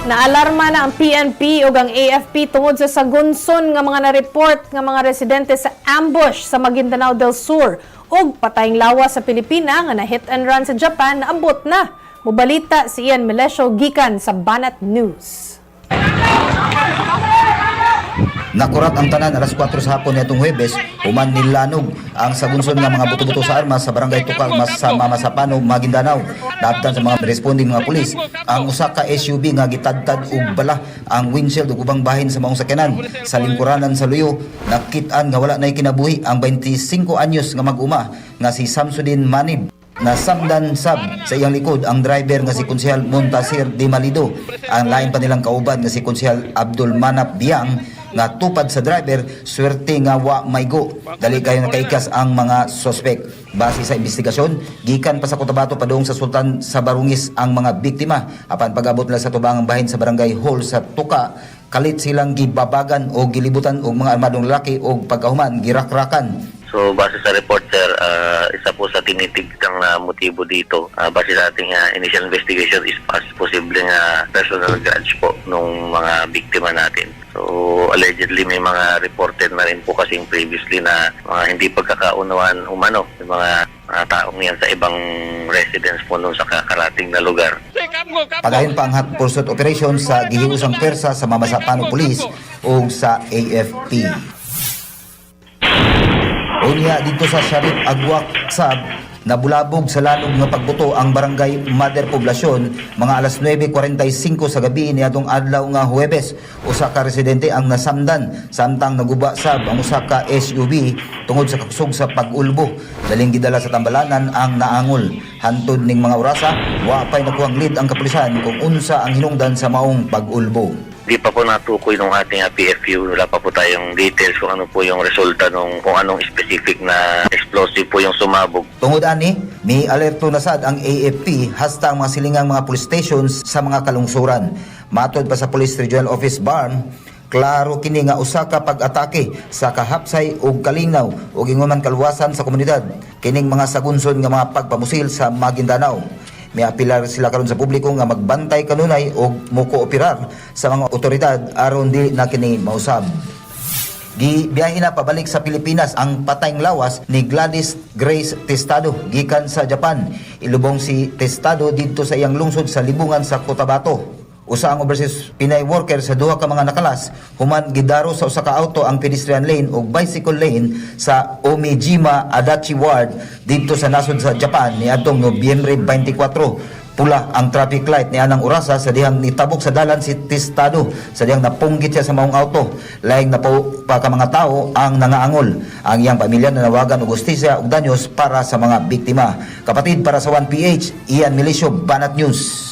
Naalarma na ang PNP ug ang AFP tungod sa sagunson nga mga na-report nga mga residente sa ambush sa Maguindanao del Sur ug patayng lawas sa Pilipina nga na-hit and run sa Japan naabot na. Mubalita si Ian Melesio gikan sa Banat News. Nakurat ang tanan alas 4 sa hapon nitong Huwebes, human nilanog ang sagunson nga mga buto-buto sa armas sa barangay Tukal sa Mamasapano, Maguindanao. Naabtan sa mga responding mga pulis ang usa ka SUV nga gitadtad og bala ang windshield ug ubang bahin sa maong sakyanan. Sa lingkuranan sa Luyo, nakit-an nga wala nay kinabuhi ang 25 anyos nga mag-uma nga si Samsudin Manib. Nasamdan sab sa iyang likod ang driver nga si Konsehal Montasir Di Malido. Ang lain pa nilang kauban nga si Konsehal Abdul Manap Biang nga tupad sa driver, swerte nga wa maygo. Dali kayo nakaikas ang mga sospek. Base sa investigasyon, gikan pa sa Cotabato padung sa Sultan sa Barungis ang mga biktima. Apan pag-abot nila sa tubangang bahin sa barangay Hall sa Tuka, kalit silang gibabagan o gilibutan og mga armadong lalaki o pagkahuman girakrakan. So base sa report sir, isa po sa tinitigdang na motibo dito, base sa ating initial investigation is posibleng personal grudge po nung mga biktima natin. So allegedly may mga reported na rin po kasing previously na mga hindi pagkakaunawaan umano ng mga taong yan sa ibang residence po nung sa kakarating na lugar. Pagayon pa ang hot pursuit operation sa gihiusang persa sa Mamasapano Police o sa AFP. Unya dito sa Sharif Agwak Sab, nabulabog sa lanog nga pagbuto ang barangay Mother Poblacion mga alas 9:45 sa gabi niadtong adlaw nga Huwebes. Usa ka residente ang nasamdan samtang naguba sab ang usa ka SUV tungod sa kusog sa pag-ulbo. Daling gidala sa tambalanan ang naangol. Hantod ning mga orasa, wa pay nakuhang lead ang kapulisan kung unsa ang hinungdan sa maong pag-ulbo. Hindi pa po natukoy ng ating PFU, wala pa po tayong details kung ano po yung resulta kung anong specific na explosive po yung sumabog. Tungod ani, may alerto na sad ang AFP hasta ang mga silingang mga police stations sa mga kalungsuran. Matod pa sa Police Regional Office Barn, klaro kini nga usa ka pag-atake sa kahapsay ug kalinaw ug inguman kaluwasan sa komunidad. Kining mga sagunson nga mga pagpamusil sa Maguindanao. May apilar sila karon sa publiko nga magbantay kanunay o mukooperar sa mga otoridad aron di na kini mausab. Gibiyahe na pabalik sa Pilipinas ang patayng lawas ni Gladys Grace Testado gikan sa Japan. Ilubong si Testado dito sa iyang lungsod sa Libungan sa Cotabato. Usa ang overseas Pinay worker sa duha ka mga nakalas human gidaro sa usa ka auto ang pedestrian lane ug bicycle lane sa Omijima Adachi Ward dito sa nasod sa Japan niadtong Nobyembre 24. Pula ang traffic light ni anang orasa sa dihang nitabok sa dalan si Testado sa dihang napunggit siya sa maong auto. Laing na po pa ka mga tao ang nangaangol. Ang iyang pamilya nanawagan og hustisya ug danyos para sa mga biktima. Kapatid para sa 1PH, Ian Melesio, Banat News.